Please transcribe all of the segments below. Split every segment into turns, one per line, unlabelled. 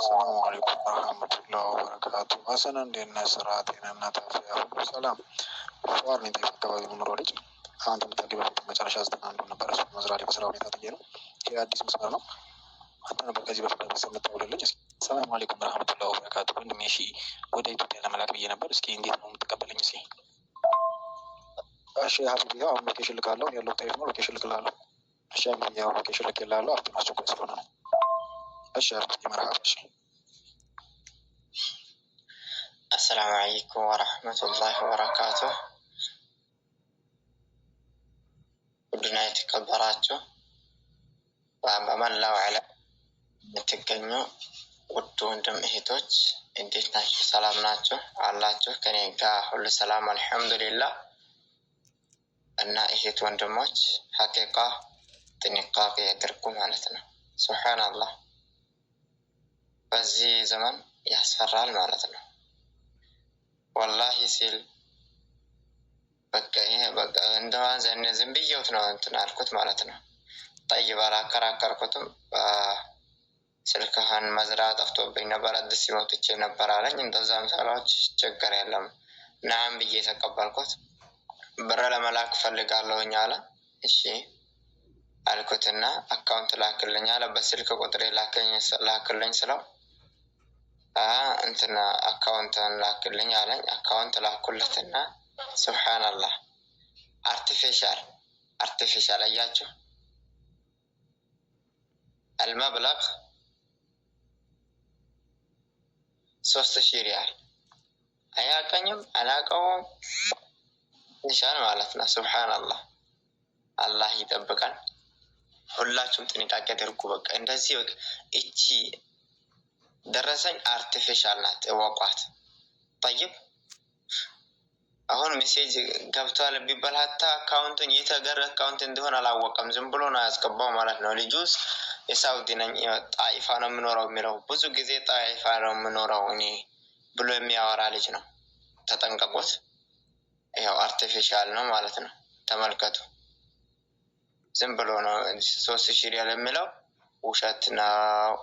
السلام عليكم ورحمة الله وبركاته. حسنا عندنا سراتنا نتافيا سلام وارني دي فتاوي من رولج አንተ የምታገባበት መጨረሻ 91 ነበር እሱ መዝራሪ በስራው ሁኔታ ተገኘ የአዲስ መስመር ነው አንተ ነበር ከዚህ በፊት በሰምተውልኝ ሰላም አለይኩም ወራህመቱላሂ ወበረካቱ ወንድሜ እሺ ወደ ኢትዮጵያ ለመላክ ብዬ ነበር እስኪ እንዴት ነው የምትቀበለኝ እስኪ እሺ ሀቢቢ ያው ሎኬሽን ልካለሁ ያለው ታይፍ ነው ሎኬሽን ልክላለሁ እሺ ያው ሎኬሽን ልክላለሁ አፍጥነው አስቸኳይ ስለሆነ ነው እሺ መርሐባ እሺ
السلام عليكم ورحمة الله وبركاته ودنا يتكبراتو ومن لا على متكنو ودو ندم اهتوج انديت ناشو سلام ناتو علاچو كنيقا كل سلام الحمد لله أن اهت وندموج حقيقة تنقاقي يدركو مالتنا سبحان الله بزي زمن يحسفرال مالتنا والله سيل በቃ እንደዋን ዘን ብየውት ነው እንትን አልኩት ማለት ነው طيب አከራከርኩትም ስልክህን መዝራ ጠፍቶብኝ ነበር አዲስ ሲሞትቼ ነበር አለኝ እንደዛም ሰራች ችግር የለም ናም ብዬ ተቀበልኩት ብር ለመላክ ፈልጋለሁኝ አለ እሺ አልኩትና አካውንት ላክልኝ አለ በስልክ ቁጥሬ ላክልኝ ስለው እንትና አካውንትን ላክልኝ አለኝ አካውንት ላኩለትና ሱብሃንአላህ artificial አያችሁ المبلغ 3000 ሪያል አያቀኝም አላቀውም ኢንሻአላህ ማለት ነው ሱብሃንአላህ አላህ ይጠብቀን ሁላችሁም ጥንቃቄ አድርጉ በቃ እንደዚህ በቃ እቺ ደረሰኝ artificial ናት እወቋት طيب አሁን ሜሴጅ ገብቷል ቢባልታ አካውንቱን የተገረ አካውንት እንደሆነ አላወቀም ዝም ብሎ ነው ያስገባው ማለት ነው ልጁስ የሳውዲ ነኝ ጣይፋ ነው የምኖረው የሚለው ብዙ ጊዜ ጣይፋ ነው የምኖረው እኔ ብሎ የሚያወራ ልጅ ነው ተጠንቀቁት ይሄው artificial ነው ማለት ነው ተመልከቱ ዝም ብሎ ነው 3000 ሪያል የሚለው ውሸት ነው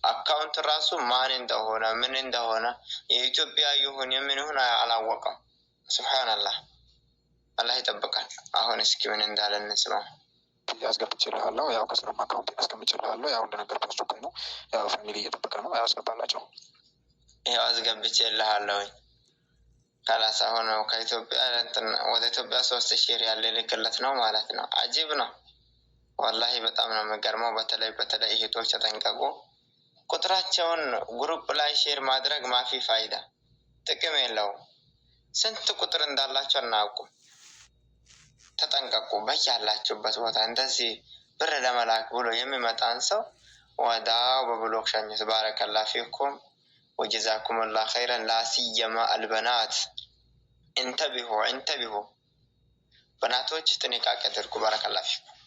አካውንት ራሱ ማን እንደሆነ ምን እንደሆነ የኢትዮጵያ ይሁን የምን ይሁን አላወቀም ሱብሃንአላህ አላህ ይጠብቃል አሁን እስኪ ምን እንዳለን እንስማው
ያስገብቼልሃለሁ ያው ከስራ አካውንት ያስቀምጬልሃለሁ ያው እንደነገርኳችሁ ነው ያው ፋሚሊ እየጠበቀ ነው ያስገባላችሁ
ያው አስገብቼልሃለሁ ካላስ አሁን ከኢትዮጵያ ወደ ኢትዮጵያ 3000 ሪያል ልክለት ነው ማለት ነው አጂብ ነው والله በጣም ነው መገርመው በተለይ እህቶች ተጠንቀቁ ቁጥራቸውን ግሩፕ ላይ ሼር ማድረግ ማፊ ፋይዳ ጥቅም የለው ስንት ቁጥር እንዳላችሁ አናውቁ ተጠንቀቁ በያላችሁበት ቦታ እንደዚህ ብር ለመላክ ብሎ የሚመጣን ሰው ወዳው በብሎክ ሸኝት ባረከላሁ ፊኩም وجزاكم الله خيرا لا سيما البنات انتبهوا بناتوች ጥንቃቄ አድርጉ ባረከላሁ ፊኩም